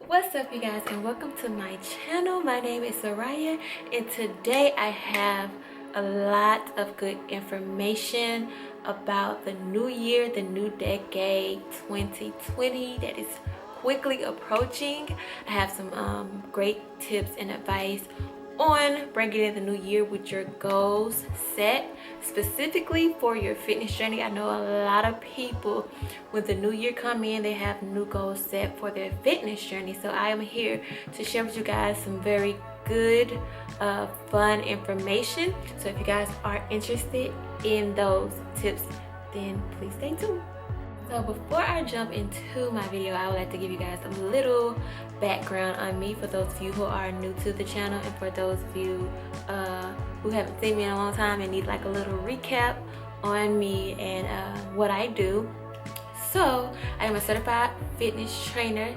What's up, you guys, and welcome to my channel. My name is Soraya, and today I have a lot of good information about the new year, the new decade 2020 that is quickly approaching. I have some great tips and advice on bringing in the new year with your goals set specifically for your fitness journey. I know a lot of people, when the new year come in, they have new goals set for their fitness journey. So I am here to share with you guys some very good fun information. So if you guys are interested in those tips, then please stay tuned. So before I jump into my video, I would like to give you guys a little background on me for those of you who are new to the channel, and for those of you who haven't seen me in a long time and need like a little recap on me and what I do. So I am a certified fitness trainer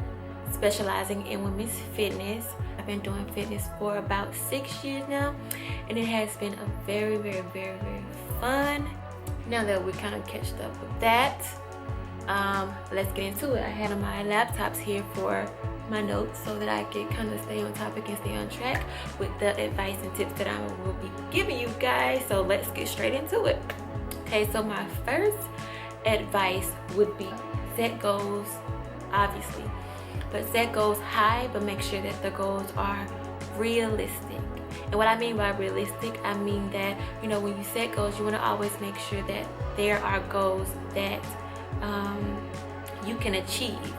specializing in women's fitness. I've been doing fitness for about 6 years now, and it has been a very fun. Now that we kind of catched up with that, let's get into it. I had my laptops here for my notes so that I can kind of stay on topic and stay on track with the advice and tips that I will be giving you guys. So let's get straight into it. Okay, so my first advice would be set goals, obviously, but set goals high, but make sure that the goals are realistic. And what I mean by realistic, I mean that, you know, when you set goals, you want to always make sure that there are goals that you can achieve.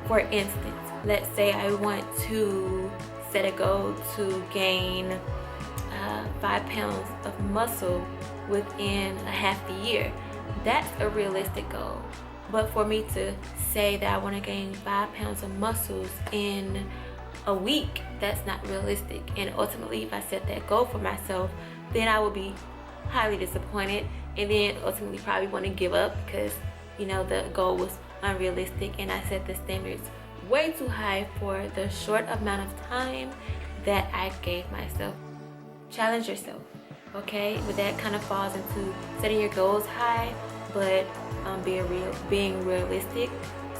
For instance, let's say I want to set a goal to gain 5 pounds of muscle within a half a year. That's a realistic goal. But for me to say that I want to gain 5 pounds of muscles in a week, that's not realistic. And ultimately, if I set that goal for myself, then I will be highly disappointed, and then ultimately probably want to give up because, you know, the goal was unrealistic and I set the standards way too high for the short amount of time that I gave myself. Challenge yourself, okay? But that kind of falls into setting your goals high, but being realistic.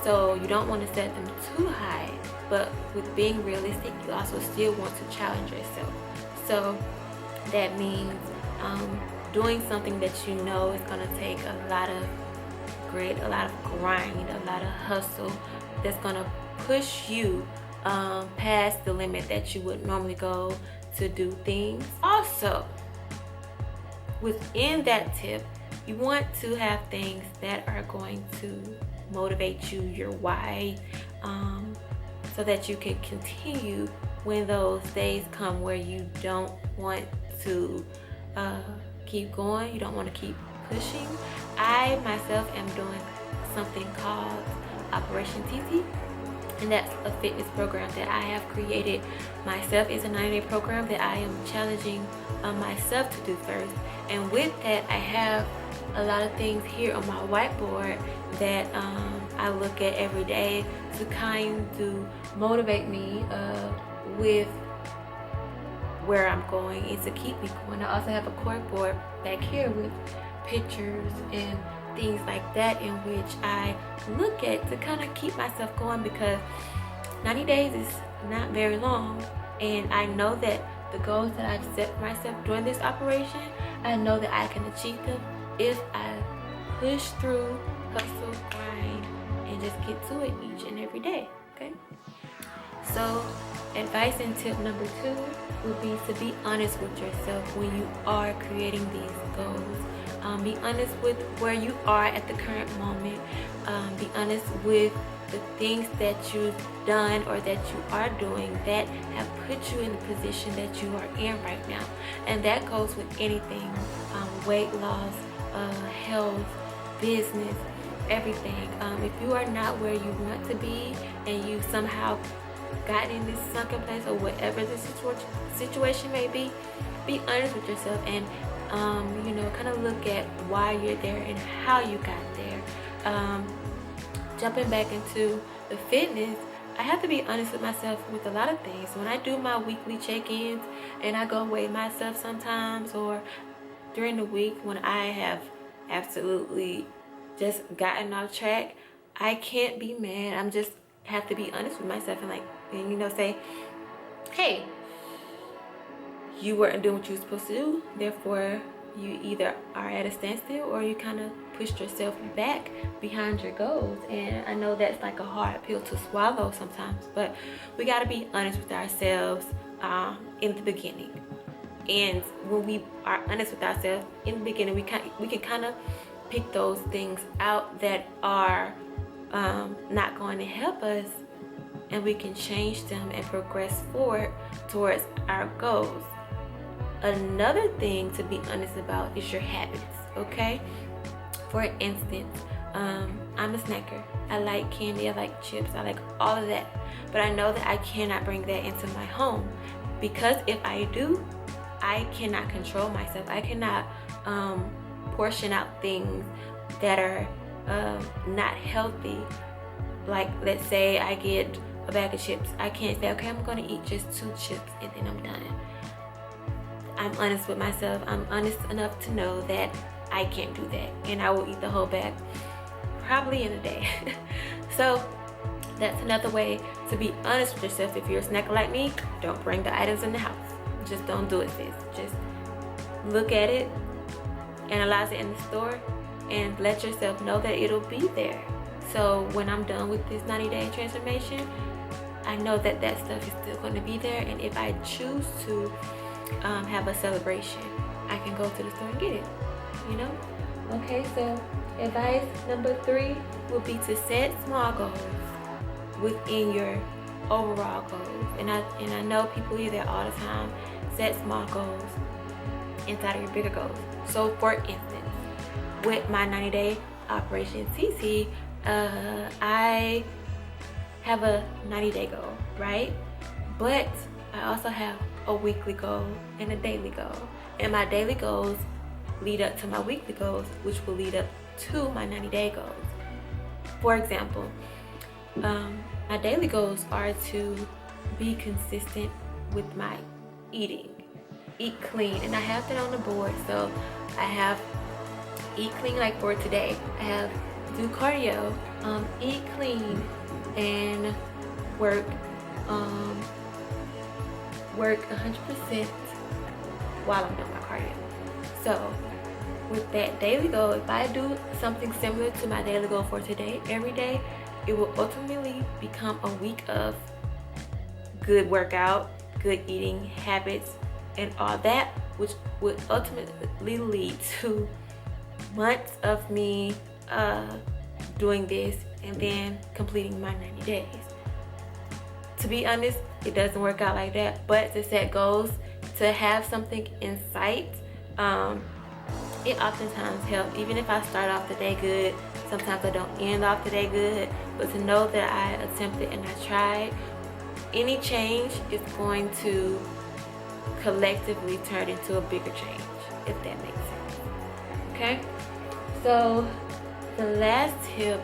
So you don't want to set them too high, but with being realistic, you also still want to challenge yourself. So that means doing something that you know is going to take a lot of grit, a lot of grind, a lot of hustle, that's going to push you past the limit that you would normally go to do things. Also, within that tip, you want to have things that are going to motivate you, your why, so that you can continue when those days come where you don't want to keep going, you don't want to keep pushing. I myself am doing something called Operation TT, and that's a fitness program that I have created myself. It's a 90-day program that I am challenging myself to do first. And with that, I have a lot of things here on my whiteboard that I look at every day to kind of motivate me with where I'm going and to keep me going. I also have a cork board back here with pictures and things like that, in which I look at to kind of keep myself going, because 90 days is not very long, and I know that the goals that I've set for myself during this operation, I know that I can achieve them if I push through, hustle, grind, and just get to it each and every day. Okay, so advice and tip number 2 would be to be honest with yourself when you are creating these goals. Be honest with where you are at the current moment. Be honest with the things that you've done or that you are doing that have put you in the position that you are in right now. And that goes with anything, weight loss, health, business, everything. If you are not where you want to be and you somehow gotten in this sunken place, or whatever the situation may be honest with yourself and you know, kind of look at why you're there and how you got there. Jumping back into the fitness, I have to be honest with myself with a lot of things. When I do my weekly check-ins and I go weigh myself sometimes, or during the week when I have absolutely just gotten off track, I can't be mad. I'm just have to be honest with myself and like, and, you know, say, hey, you weren't doing what you were supposed to do, therefore you either are at a standstill or you kind of pushed yourself back behind your goals. And I know that's like a hard pill to swallow sometimes, but we got to be honest with ourselves in the beginning. And when we are honest with ourselves in the beginning, we can kind of pick those things out that are not going to help us, and we can change them and progress forward towards our goals. Another thing to be honest about is your habits, okay? For instance, I'm a snacker. I like candy, I like chips, I like all of that. But I know that I cannot bring that into my home, because if I do, I cannot control myself. I cannot portion out things that are not healthy. Like, let's say I get a bag of chips. I can't say, okay, I'm gonna eat just 2 chips and then I'm done. I'm honest with myself. I'm honest enough to know that I can't do that, and I will eat the whole bag probably in a day. So that's another way to be honest with yourself. If you're a snacker like me, don't bring the items in the house. Just don't do it, sis. Just look at it, analyze it in the store, and let yourself know that it'll be there. So when I'm done with this 90-day transformation, I know that that stuff is still going to be there. And if I choose to have a celebration, I can go to the store and get it, you know? Okay, so advice number 3 would be to set small goals within your overall goals. And I know people hear that all the time. Set small goals inside of your bigger goals. So for instance, with my 90-day Operation CC, I have a 90-day goal, right? But I also have a weekly goal and a daily goal. And my daily goals lead up to my weekly goals, which will lead up to my 90-day goals. For example, my daily goals are to be consistent with my eating. Eat clean. And I have that on the board. So I have eat clean, like for today. I have do cardio, eat clean, and work 100% while I'm doing my cardio. So with that daily goal, if I do something similar to my daily goal for today every day, it will ultimately become a week of good workout, good eating habits, and all that, which would ultimately lead to months of me doing this and then completing my 90 days. To be honest, it doesn't work out like that, but to set goals, to have something in sight, it oftentimes helps. Even if I start off the day good, sometimes I don't end off the day good, but to know that I attempted and I tried, any change is going to collectively turn into a bigger change, if that makes sense. Okay? So the last tip,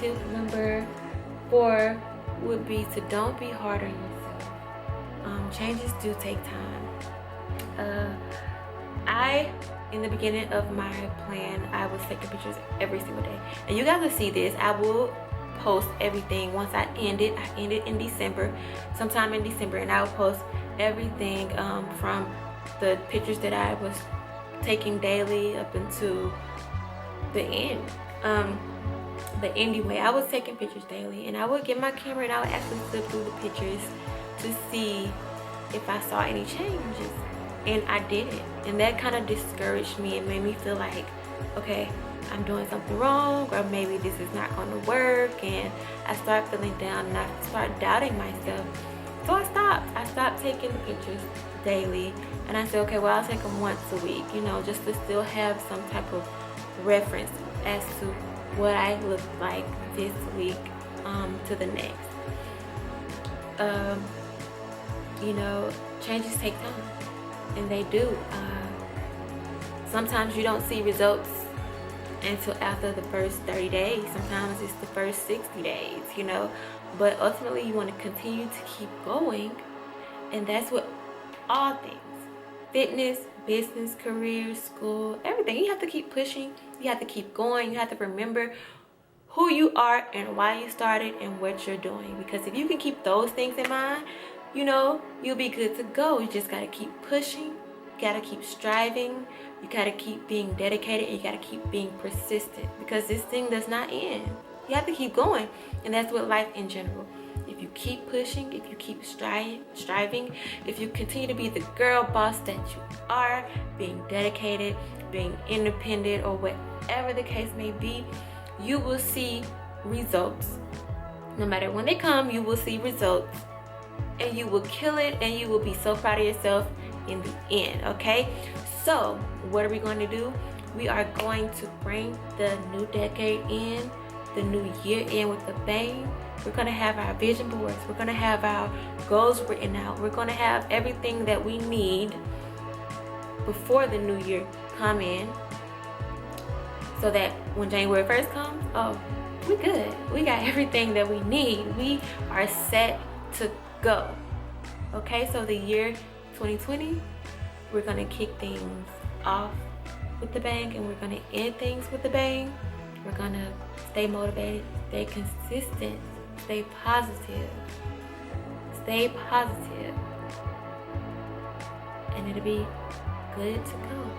tip number 4, would be to don't be hard on yourself. Changes do take time. In the beginning of my plan, I was taking pictures every single day. And you guys will see this. I will post everything once I end it. I end it in December, sometime in December, and I will post everything from the pictures that I was taking daily up until the end. But anyway, I was taking pictures daily, and I would get my camera and I would actually flip through the pictures to see if I saw any changes, and I didn't. And that kind of discouraged me and made me feel like, okay, I'm doing something wrong, or maybe this is not going to work. And I started feeling down and I started doubting myself. So I stopped taking the pictures daily, and I said, okay, well, I'll take them once a week, you know, just to still have some type of reference as to what I look like this week to the next. You know, changes take time, and they do. Sometimes you don't see results until after the first 30 days. Sometimes it's the first 60 days, you know. But ultimately, you want to continue to keep going, and that's what all things, fitness, business, career, school, everything. You have to keep pushing. You have to keep going. You have to remember who you are and why you started and what you're doing. Because if you can keep those things in mind, you know, you'll be good to go. You just gotta keep pushing, you gotta keep striving, you gotta keep being dedicated, and you gotta keep being persistent, because this thing does not end. You have to keep going. And that's with life in general. If you keep pushing, if you keep striving, if you continue to be the girl boss that you are, being dedicated, being independent, or whatever the case may be, you will see results. No matter when they come, you will see results, and you will kill it, and you will be so proud of yourself in the end. Okay, so what are we going to do? We are going to bring the new decade in, the new year in with a bang. We're going to have our vision boards, we're going to have our goals written out, we're going to have everything that we need before the new year come in, so that when January 1st comes, oh, we good. We got everything that we need. We are set to go. Okay, so the year 2020, we're gonna kick things off with the bang, and we're gonna end things with the bang. We're gonna stay motivated, stay consistent, stay positive, and it'll be good to go.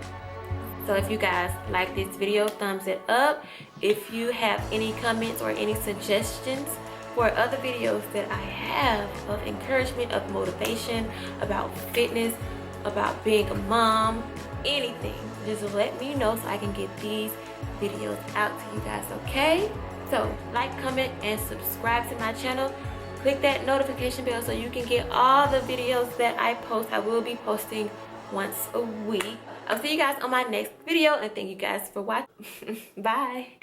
So if you guys like this video, thumbs it up. If you have any comments or any suggestions for other videos that I have of encouragement, of motivation, about fitness, about being a mom, anything, just let me know so I can get these videos out to you guys, okay? So like, comment, and subscribe to my channel. Click that notification bell so you can get all the videos that I post. I will be posting once a week. I'll see you guys on my next video, and thank you guys for watching. Bye.